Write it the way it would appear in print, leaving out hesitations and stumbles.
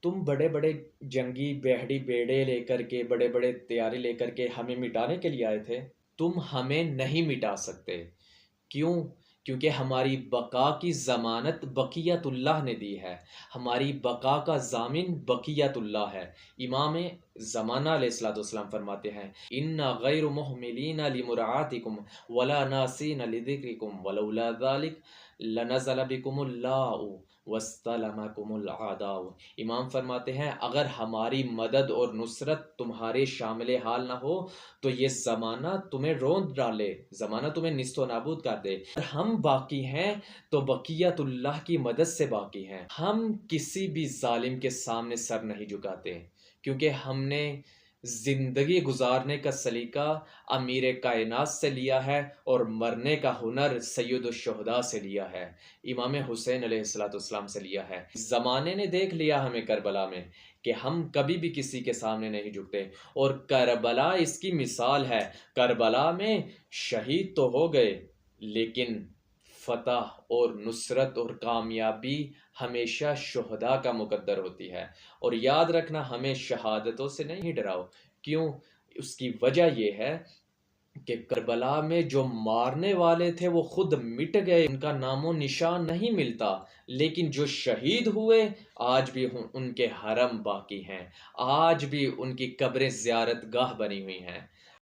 تم بڑے بڑے جنگی بہڑی بیڑے لے کر کے، بڑے بڑے طیارے لے کر کے ہمیں مٹانے کے لیے آئے تھے، تم ہمیں نہیں مٹا سکتے۔ کیوں؟ کیونکہ ہماری بقا کی ضمانت بقیت اللہ نے دی ہے، ہماری بقا کا ضامن بقیت اللہ ہے۔ امام زمانہ علیہ الصلوۃ والسلام فرماتے ہیں اِنَّا غَيْرُ مُحْمِلِينَ لِمُرْعَاتِكُمْ وَلَا نَاسِينَ لِذِكْرِكُمْ وَلَوْلَا ذَلِكَ لَنَزَلَ بِكُمُ اللَّاءُ وَاسْتَلَمَكُمُ الْأَعْدَاءُ۔ امام فرماتے ہیں اگر ہماری مدد اور نصرت تمہارے شامل حال نہ ہو تو یہ زمانہ تمہیں روند ڈالے، زمانہ تمہیں نیست و نابود کر دے۔ اگر ہم باقی ہیں تو بقیت اللہ کی مدد سے باقی ہیں۔ ہم کسی بھی ظالم کے سامنے سر نہیں جھکاتے، کیونکہ ہم نے زندگی گزارنے کا سلیقہ امیر کائنات سے لیا ہے اور مرنے کا ہنر سید الشہداء سے لیا ہے، امام حسین علیہ السلام سے لیا ہے۔ زمانے نے دیکھ لیا ہمیں کربلا میں کہ ہم کبھی بھی کسی کے سامنے نہیں جھکتے، اور کربلا اس کی مثال ہے۔ کربلا میں شہید تو ہو گئے، لیکن فتح اور نصرت اور کامیابی ہمیشہ شہداء کا مقدر ہوتی ہے۔ اور یاد رکھنا ہمیں شہادتوں سے نہیں ڈراؤ۔ کیوں؟ اس کی وجہ یہ ہے کہ کربلا میں جو مارنے والے تھے وہ خود مٹ گئے، ان کا نام و نشان نہیں ملتا، لیکن جو شہید ہوئے آج بھی ان کے حرم باقی ہیں، آج بھی ان کی قبریں زیارت گاہ بنی ہوئی ہیں۔